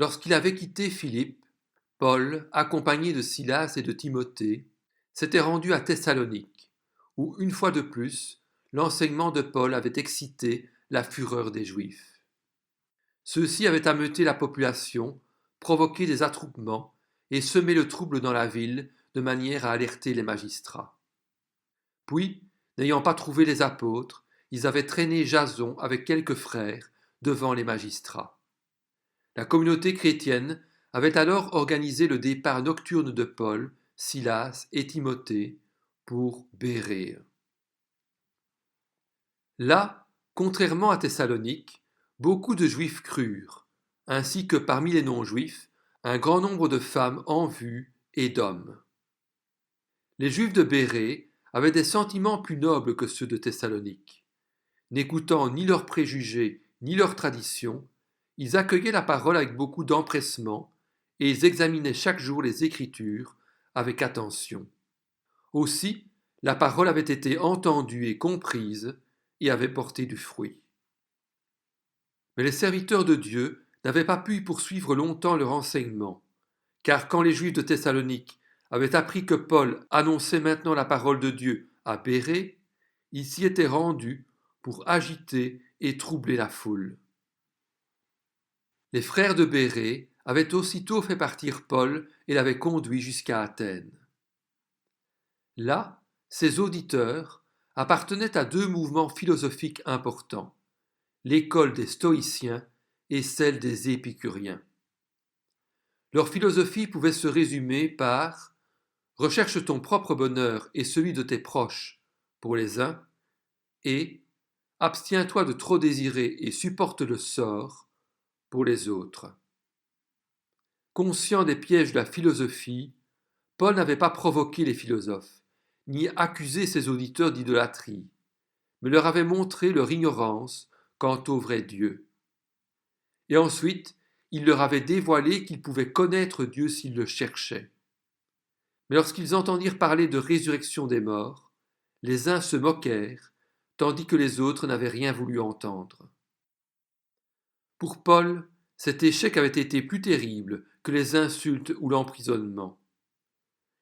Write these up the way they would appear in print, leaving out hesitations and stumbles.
Lorsqu'il avait quitté Philippe, Paul, accompagné de Silas et de Timothée, s'était rendu à Thessalonique, où, une fois de plus, l'enseignement de Paul avait excité la fureur des Juifs. Ceux-ci avaient ameuté la population, provoqué des attroupements et semé le trouble dans la ville de manière à alerter les magistrats. Puis, n'ayant pas trouvé les apôtres, ils avaient traîné Jason avec quelques frères devant les magistrats. La communauté chrétienne avait alors organisé le départ nocturne de Paul, Silas et Timothée pour Bérée. Là, contrairement à Thessalonique, beaucoup de Juifs crurent, ainsi que parmi les non-Juifs, un grand nombre de femmes en vue et d'hommes. Les Juifs de Bérée avaient des sentiments plus nobles que ceux de Thessalonique. N'écoutant ni leurs préjugés ni leurs traditions, ils accueillaient la parole avec beaucoup d'empressement et ils examinaient chaque jour les Écritures avec attention. Aussi, la parole avait été entendue et comprise et avait porté du fruit. Mais les serviteurs de Dieu n'avaient pas pu poursuivre longtemps leur enseignement, car quand les Juifs de Thessalonique avaient appris que Paul annonçait maintenant la parole de Dieu à Bérée, ils s'y étaient rendus pour agiter et troubler la foule. Les frères de Bérée avaient aussitôt fait partir Paul et l'avaient conduit jusqu'à Athènes. Là, ses auditeurs appartenaient à deux mouvements philosophiques importants, l'école des stoïciens et celle des épicuriens. Leur philosophie pouvait se résumer par « recherche ton propre bonheur et celui de tes proches » pour les uns, et « abstiens-toi de trop désirer et supporte le sort » pour les autres. Conscient des pièges de la philosophie, Paul n'avait pas provoqué les philosophes, ni accusé ses auditeurs d'idolâtrie, mais leur avait montré leur ignorance quant au vrai Dieu. Et ensuite, il leur avait dévoilé qu'ils pouvaient connaître Dieu s'ils le cherchaient. Mais lorsqu'ils entendirent parler de résurrection des morts, les uns se moquèrent, tandis que les autres n'avaient rien voulu entendre. Pour Paul, cet échec avait été plus terrible que les insultes ou l'emprisonnement.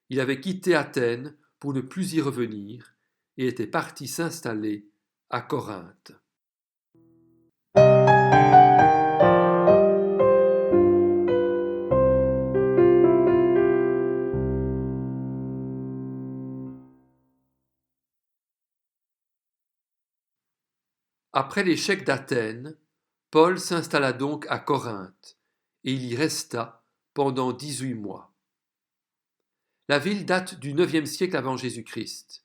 Il avait quitté Athènes pour ne plus y revenir et était parti s'installer à Corinthe. Après l'échec d'Athènes, Paul s'installa donc à Corinthe et il y resta pendant 18 mois. La ville date du IXe siècle avant Jésus-Christ.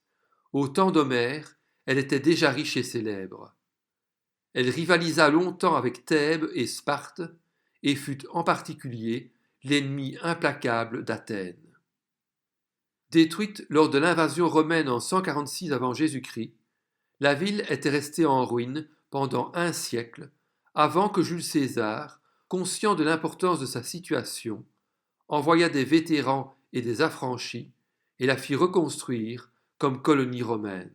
Au temps d'Homère, elle était déjà riche et célèbre. Elle rivalisa longtemps avec Thèbes et Sparte et fut en particulier l'ennemi implacable d'Athènes. Détruite lors de l'invasion romaine en 146 avant Jésus-Christ, la ville était restée en ruine pendant un siècle avant que Jules César, conscient de l'importance de sa situation, envoya des vétérans et des affranchis et la fit reconstruire comme colonie romaine.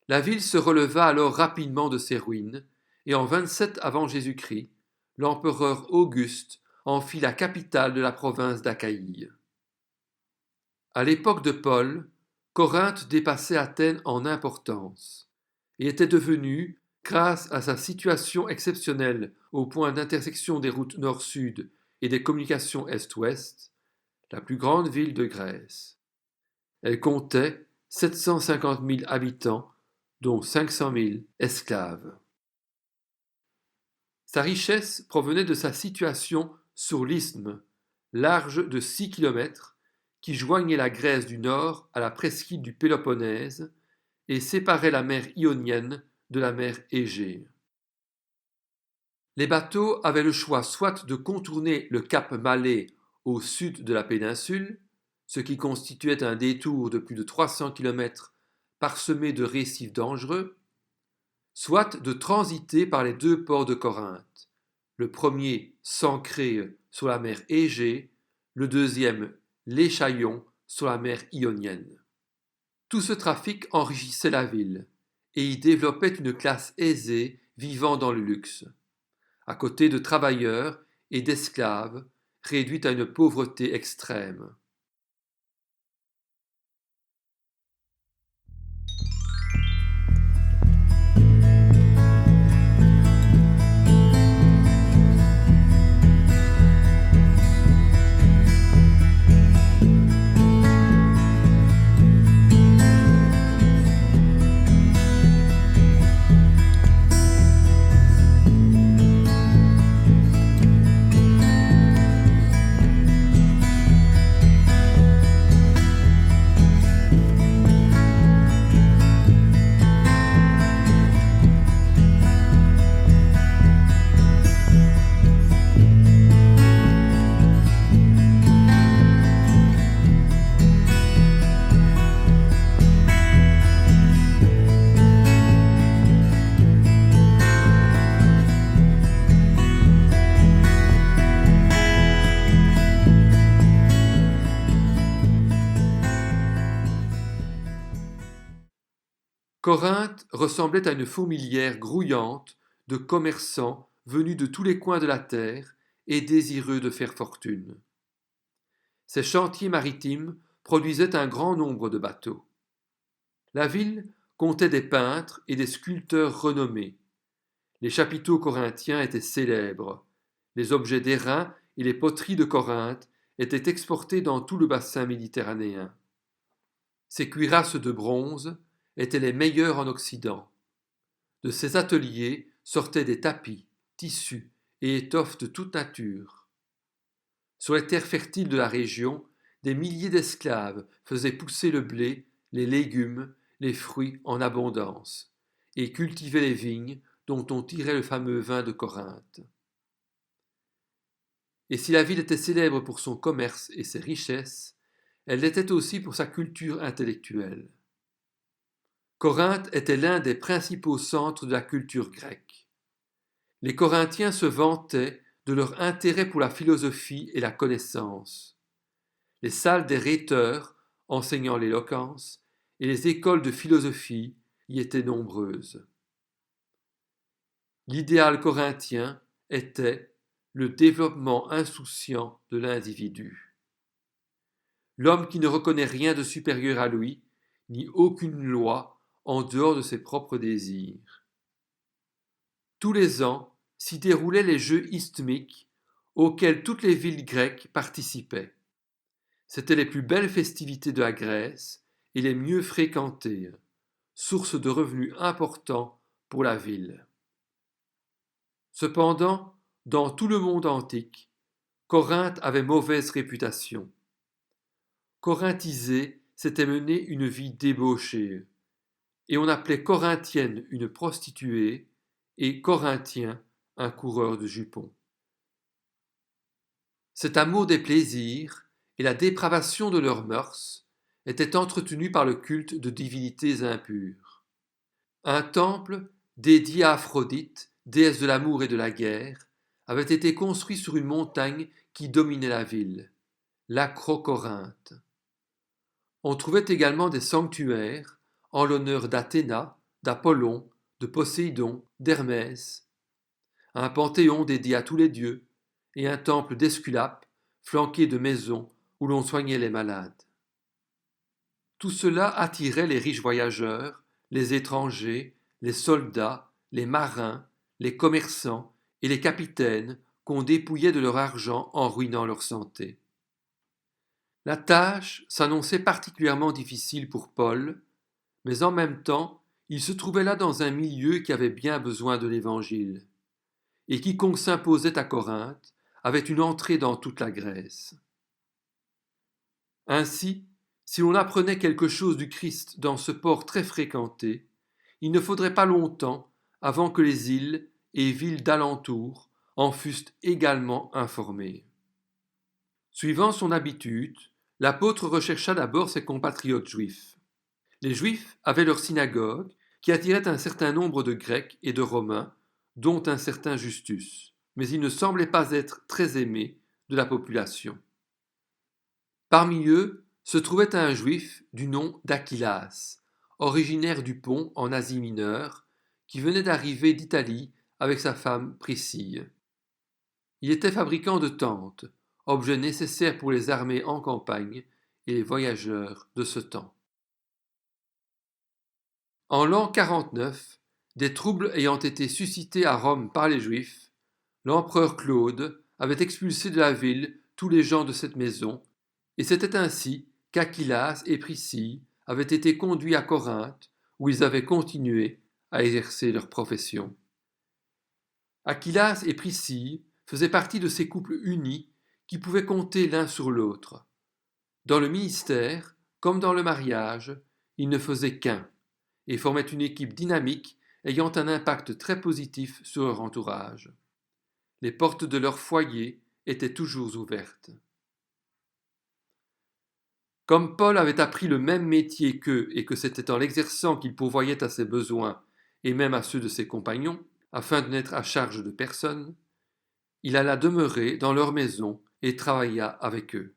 La ville se releva alors rapidement de ses ruines et en 27 avant Jésus-Christ, l'empereur Auguste en fit la capitale de la province d'Achaïe. À l'époque de Paul, Corinthe dépassait Athènes en importance et était devenue, grâce à sa situation exceptionnelle au point d'intersection des routes nord-sud et des communications est-ouest, la plus grande ville de Grèce. Elle comptait 750 000 habitants, dont 500 000 esclaves. Sa richesse provenait de sa situation sur l'isthme, large de 6 kilomètres, qui joignait la Grèce du nord à la presqu'île du Péloponnèse et séparait la mer Ionienne de la mer Égée. Les bateaux avaient le choix soit de contourner le cap Malais au sud de la péninsule, ce qui constituait un détour de plus de 300 km parsemé de récifs dangereux, soit de transiter par les deux ports de Corinthe, le premier Sancrée sur la mer Égée, le deuxième l'Échaïon sur la mer Ionienne. Tout ce trafic enrichissait la ville et y développait une classe aisée vivant dans le luxe. À côté de travailleurs et d'esclaves réduits à une pauvreté extrême. Corinthe ressemblait à une fourmilière grouillante de commerçants venus de tous les coins de la terre et désireux de faire fortune. Ces chantiers maritimes produisaient un grand nombre de bateaux. La ville comptait des peintres et des sculpteurs renommés. Les chapiteaux corinthiens étaient célèbres. Les objets d'airain et les poteries de Corinthe étaient exportés dans tout le bassin méditerranéen. Ces cuirasses de bronze étaient les meilleurs en Occident. De ces ateliers sortaient des tapis, tissus et étoffes de toute nature. Sur les terres fertiles de la région, des milliers d'esclaves faisaient pousser le blé, les légumes, les fruits en abondance, et cultivaient les vignes dont on tirait le fameux vin de Corinthe. Et si la ville était célèbre pour son commerce et ses richesses, elle l'était aussi pour sa culture intellectuelle. Corinthe était l'un des principaux centres de la culture grecque. Les Corinthiens se vantaient de leur intérêt pour la philosophie et la connaissance. Les salles des rhéteurs, enseignant l'éloquence, et les écoles de philosophie y étaient nombreuses. L'idéal corinthien était le développement insouciant de l'individu. L'homme qui ne reconnaît rien de supérieur à lui, ni aucune loi en dehors de ses propres désirs. Tous les ans s'y déroulaient les Jeux isthmiques auxquels toutes les villes grecques participaient. C'étaient les plus belles festivités de la Grèce et les mieux fréquentées, source de revenus importants pour la ville. Cependant, dans tout le monde antique, Corinthe avait mauvaise réputation. Corinthiser, c'était mener une vie débauchée, et on appelait corinthienne une prostituée et corinthien un coureur de jupons. Cet amour des plaisirs et la dépravation de leurs mœurs étaient entretenus par le culte de divinités impures. Un temple dédié à Aphrodite, déesse de l'amour et de la guerre, avait été construit sur une montagne qui dominait la ville, l'Acrocorinthe. On trouvait également des sanctuaires en l'honneur d'Athéna, d'Apollon, de Poséidon, d'Hermès, un panthéon dédié à tous les dieux, et un temple d'Esculape, flanqué de maisons où l'on soignait les malades. Tout cela attirait les riches voyageurs, les étrangers, les soldats, les marins, les commerçants et les capitaines qu'on dépouillait de leur argent en ruinant leur santé. La tâche s'annonçait particulièrement difficile pour Paul, mais en même temps, il se trouvait là dans un milieu qui avait bien besoin de l'Évangile, et quiconque s'imposait à Corinthe avait une entrée dans toute la Grèce. Ainsi, si l'on apprenait quelque chose du Christ dans ce port très fréquenté, il ne faudrait pas longtemps avant que les îles et villes d'alentour en fussent également informées. Suivant son habitude, l'apôtre rechercha d'abord ses compatriotes juifs. Les Juifs avaient leur synagogue qui attirait un certain nombre de Grecs et de Romains, dont un certain Justus, mais il ne semblait pas être très aimé de la population. Parmi eux se trouvait un Juif du nom d'Achilas, originaire du Pont en Asie mineure, qui venait d'arriver d'Italie avec sa femme Priscille. Il était fabricant de tentes, objets nécessaires pour les armées en campagne et les voyageurs de ce temps. En l'an 49, des troubles ayant été suscités à Rome par les Juifs, l'empereur Claude avait expulsé de la ville tous les gens de cette maison, et c'était ainsi qu'Aquilas et Priscille avaient été conduits à Corinthe, où ils avaient continué à exercer leur profession. Aquilas et Priscille faisaient partie de ces couples unis qui pouvaient compter l'un sur l'autre. Dans le ministère, comme dans le mariage, ils ne faisaient qu'un, et formaient une équipe dynamique ayant un impact très positif sur leur entourage. Les portes de leur foyer étaient toujours ouvertes. Comme Paul avait appris le même métier qu'eux et que c'était en l'exerçant qu'il pourvoyait à ses besoins et même à ceux de ses compagnons, afin de n'être à charge de personne, il alla demeurer dans leur maison et travailla avec eux.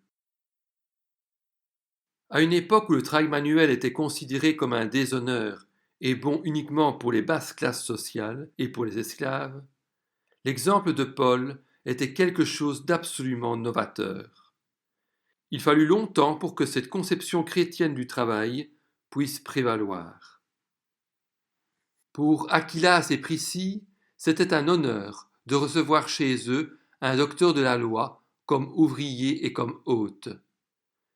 À une époque où le travail manuel était considéré comme un déshonneur et bon uniquement pour les basses classes sociales et pour les esclaves, l'exemple de Paul était quelque chose d'absolument novateur. Il fallut longtemps pour que cette conception chrétienne du travail puisse prévaloir. Pour Aquilas et Priscille, c'était un honneur de recevoir chez eux un docteur de la loi comme ouvrier et comme hôte.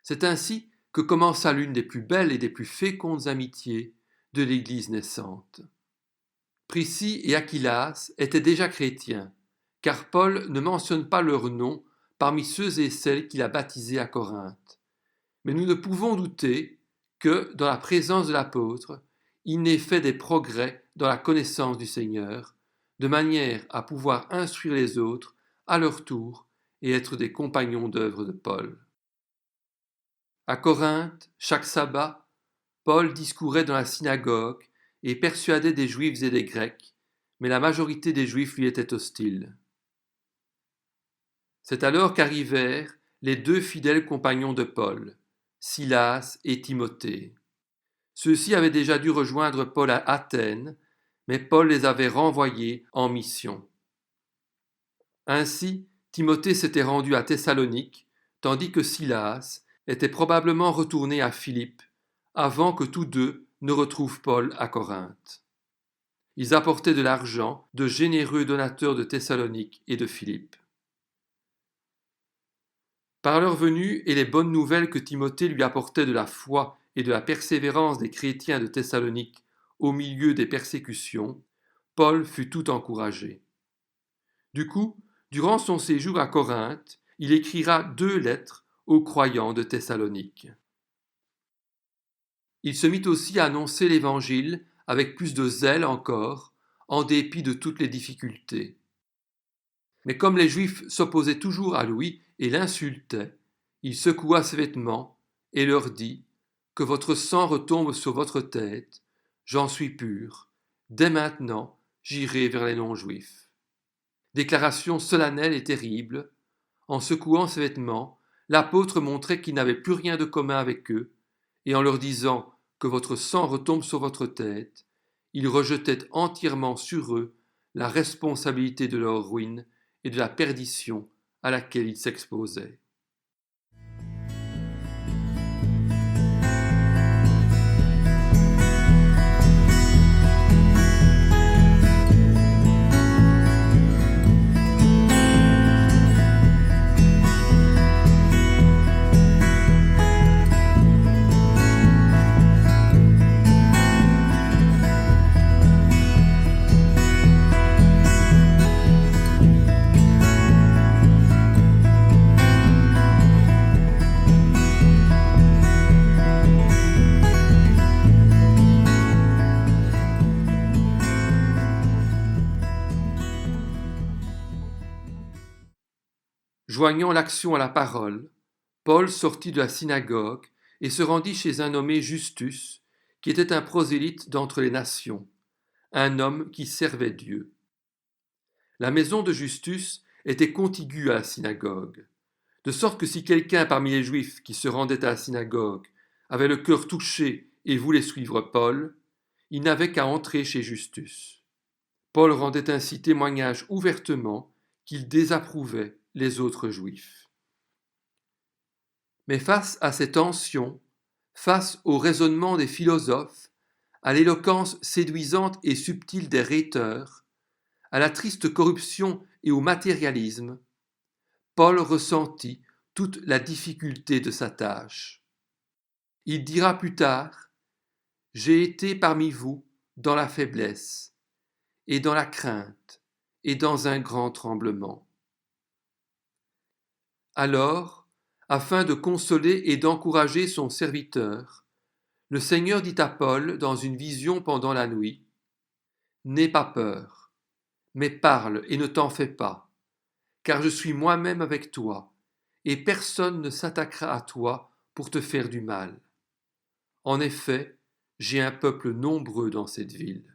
C'est ainsi que commença l'une des plus belles et des plus fécondes amitiés de l'Église naissante. Priscille et Aquilas étaient déjà chrétiens, car Paul ne mentionne pas leur nom parmi ceux et celles qu'il a baptisés à Corinthe. Mais nous ne pouvons douter que, dans la présence de l'apôtre, il n'ait fait des progrès dans la connaissance du Seigneur, de manière à pouvoir instruire les autres à leur tour et être des compagnons d'œuvre de Paul. À Corinthe, chaque sabbat, Paul discourait dans la synagogue et persuadait des Juifs et des Grecs, mais la majorité des Juifs lui étaient hostiles. C'est alors qu'arrivèrent les deux fidèles compagnons de Paul, Silas et Timothée. Ceux-ci avaient déjà dû rejoindre Paul à Athènes, mais Paul les avait renvoyés en mission. Ainsi, Timothée s'était rendu à Thessalonique, tandis que Silas était probablement retourné à Philippe, avant que tous deux ne retrouvent Paul à Corinthe. Ils apportaient de l'argent, de généreux donateurs de Thessalonique et de Philippe. Par leur venue et les bonnes nouvelles que Timothée lui apportait de la foi et de la persévérance des chrétiens de Thessalonique au milieu des persécutions, Paul fut tout encouragé. Du coup, durant son séjour à Corinthe, il écrira 2 lettres aux croyants de Thessalonique. Il se mit aussi à annoncer l'Évangile avec plus de zèle encore, en dépit de toutes les difficultés. Mais comme les Juifs s'opposaient toujours à lui et l'insultaient, il secoua ses vêtements et leur dit « Que votre sang retombe sur votre tête, j'en suis pur, dès maintenant j'irai vers les non-juifs. » Déclaration solennelle et terrible, en secouant ses vêtements, l'apôtre montrait qu'il n'avait plus rien de commun avec eux, et en leur disant que votre sang retombe sur votre tête, il rejetait entièrement sur eux la responsabilité de leur ruine et de la perdition à laquelle ils s'exposaient. Joignant l'action à la parole, Paul sortit de la synagogue et se rendit chez un nommé Justus, qui était un prosélyte d'entre les nations, un homme qui servait Dieu. La maison de Justus était contiguë à la synagogue, de sorte que si quelqu'un parmi les Juifs qui se rendaient à la synagogue avait le cœur touché et voulait suivre Paul, il n'avait qu'à entrer chez Justus. Paul rendait ainsi témoignage ouvertement qu'il désapprouvait les autres Juifs. Mais face à ces tensions, face au raisonnement des philosophes, à l'éloquence séduisante et subtile des rhéteurs, à la triste corruption et au matérialisme, Paul ressentit toute la difficulté de sa tâche. Il dira plus tard : « J'ai été parmi vous dans la faiblesse, et dans la crainte, et dans un grand tremblement. » Alors, afin de consoler et d'encourager son serviteur, le Seigneur dit à Paul dans une vision pendant la nuit : « N'aie pas peur, mais parle et ne t'en fais pas, car je suis moi-même avec toi, et personne ne s'attaquera à toi pour te faire du mal. En effet, j'ai un peuple nombreux dans cette ville. »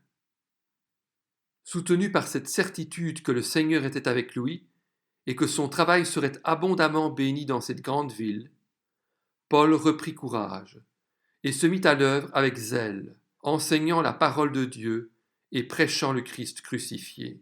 Soutenu par cette certitude que le Seigneur était avec lui et que son travail serait abondamment béni dans cette grande ville, Paul reprit courage et se mit à l'œuvre avec zèle, enseignant la parole de Dieu et prêchant le Christ crucifié.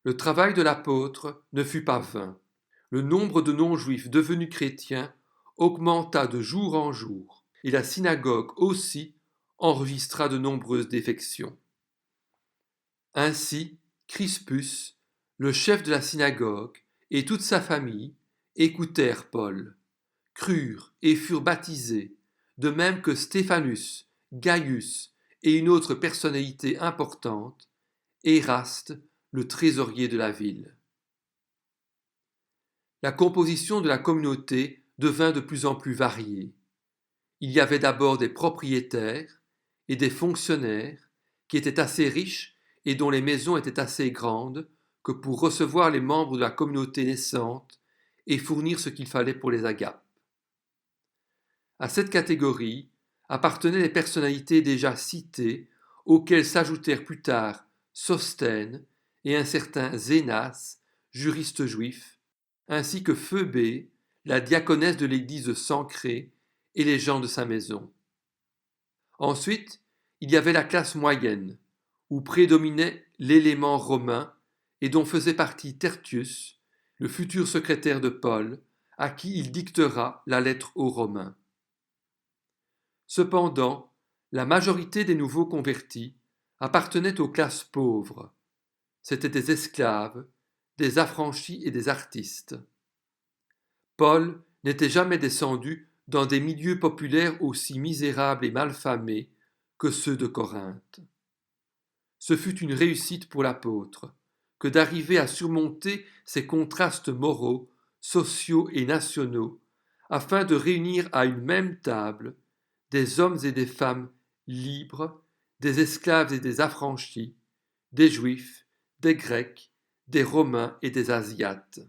Le travail de l'apôtre ne fut pas vain. Le nombre de non-juifs devenus chrétiens augmenta de jour en jour, et la synagogue aussi enregistra de nombreuses défections. Ainsi, Crispus, le chef de la synagogue, et toute sa famille écoutèrent Paul, crurent et furent baptisés, de même que Stéphanus, Gaius et une autre personnalité importante, Éraste, le trésorier de la ville. La composition de la communauté devint de plus en plus variée. Il y avait d'abord des propriétaires et des fonctionnaires qui étaient assez riches et dont les maisons étaient assez grandes que pour recevoir les membres de la communauté naissante et fournir ce qu'il fallait pour les agapes. À cette catégorie appartenaient les personnalités déjà citées, auxquelles s'ajoutèrent plus tard Sosthène et un certain Zénas, juriste juif, ainsi que Phoebé, la diaconesse de l'église de Sancré, et les gens de sa maison. Ensuite, il y avait la classe moyenne, où prédominait l'élément romain et dont faisait partie Tertius, le futur secrétaire de Paul, à qui il dictera la lettre aux Romains. Cependant, la majorité des nouveaux convertis appartenaient aux classes pauvres. C'étaient des esclaves, des affranchis et des artistes. Paul n'était jamais descendu dans des milieux populaires aussi misérables et malfamés que ceux de Corinthe. Ce fut une réussite pour l'apôtre que d'arriver à surmonter ces contrastes moraux, sociaux et nationaux, afin de réunir à une même table des hommes et des femmes libres, des esclaves et des affranchis, des Juifs, des Grecs, des Romains et des Asiates.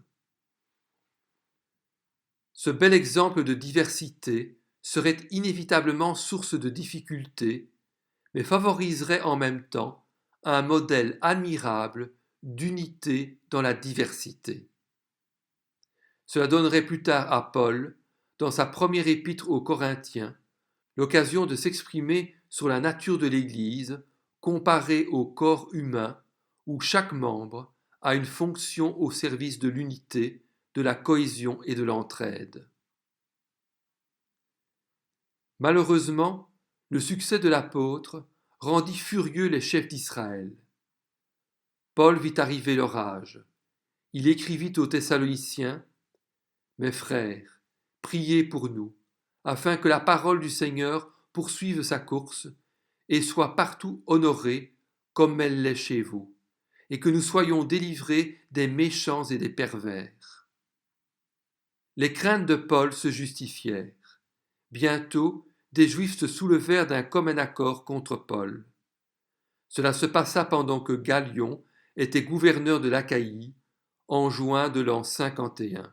Ce bel exemple de diversité serait inévitablement source de difficultés, mais favoriserait en même temps un modèle admirable d'unité dans la diversité. Cela donnerait plus tard à Paul, dans sa première épître aux Corinthiens, l'occasion de s'exprimer sur la nature de l'Église comparée au corps humain où chaque membre a une fonction au service de l'unité, de la cohésion et de l'entraide. Malheureusement, le succès de l'apôtre rendit furieux les chefs d'Israël. Paul vit arriver l'orage. Il écrivit aux Thessaloniciens : « Mes frères, priez pour nous, afin que la parole du Seigneur poursuive sa course et soit partout honorée comme elle l'est chez vous, et que nous soyons délivrés des méchants et des pervers. Les craintes de Paul se justifièrent. Bientôt, des Juifs se soulevèrent d'un commun accord contre Paul. Cela se passa pendant que Gallion était gouverneur de l'Achaïe en juin de l'an 51.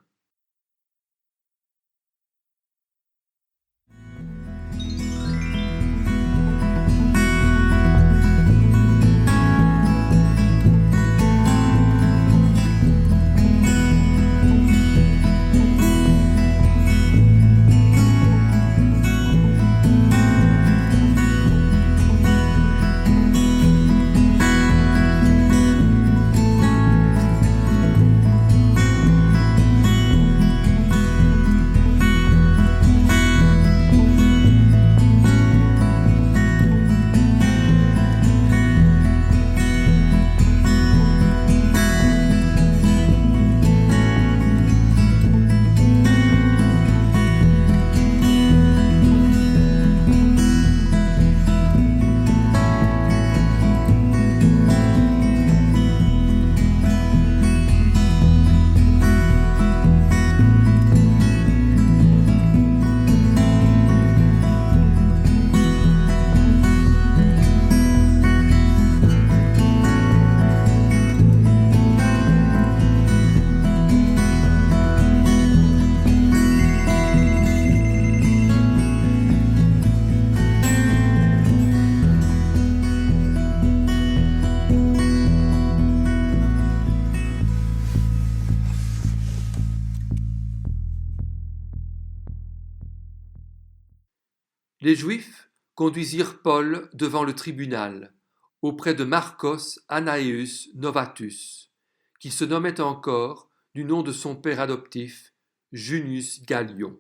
Les Juifs conduisirent Paul devant le tribunal, auprès de Marcos Anaeus Novatus, qui se nommait encore, du nom de son père adoptif, Junius Gallion.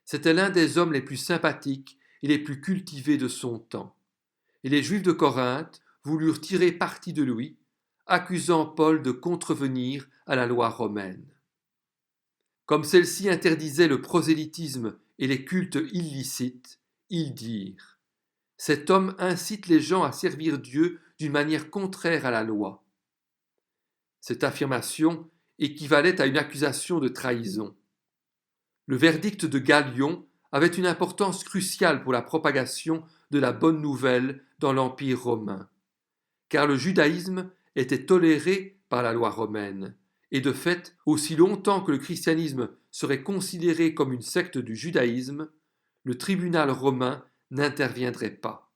C'était l'un des hommes les plus sympathiques et les plus cultivés de son temps, et les Juifs de Corinthe voulurent tirer parti de lui, accusant Paul de contrevenir à la loi romaine. Comme celle-ci interdisait le prosélytisme et les cultes illicites, ils dirent : cet homme incite les gens à servir Dieu d'une manière contraire à la loi. Cette affirmation équivalait à une accusation de trahison. Le verdict de Gallion avait une importance cruciale pour la propagation de la bonne nouvelle dans l'Empire romain, car le judaïsme était toléré par la loi romaine, et de fait, aussi longtemps que le christianisme serait considéré comme une secte du judaïsme, le tribunal romain n'interviendrait pas.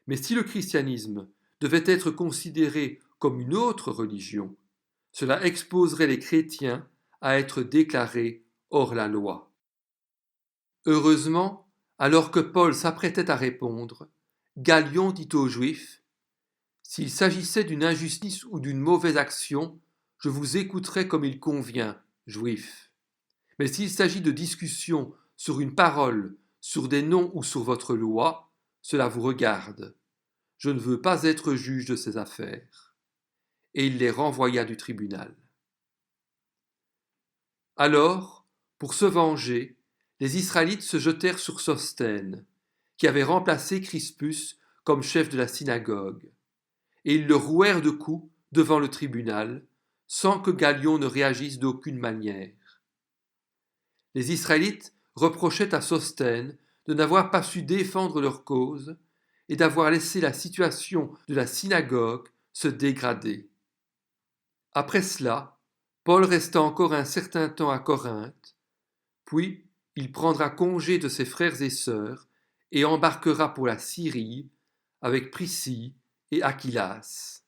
Mais si le christianisme devait être considéré comme une autre religion, cela exposerait les chrétiens à être déclarés hors la loi. Heureusement, alors que Paul s'apprêtait à répondre, Gallion dit aux Juifs : s'il s'agissait d'une injustice ou d'une mauvaise action, je vous écouterai comme il convient, Juifs. Mais s'il s'agit de discussions sur une parole, sur des noms ou sur votre loi, cela vous regarde. Je ne veux pas être juge de ces affaires. Et il les renvoya du tribunal. Alors, pour se venger, les Israélites se jetèrent sur Sosthène, qui avait remplacé Crispus comme chef de la synagogue, et ils le rouèrent de coups devant le tribunal, sans que Gallion ne réagisse d'aucune manière. Les Israélites reprochaient à Sosthène de n'avoir pas su défendre leur cause et d'avoir laissé la situation de la synagogue se dégrader. Après cela, Paul resta encore un certain temps à Corinthe, puis il prendra congé de ses frères et sœurs et embarquera pour la Syrie avec Priscille et Aquilas.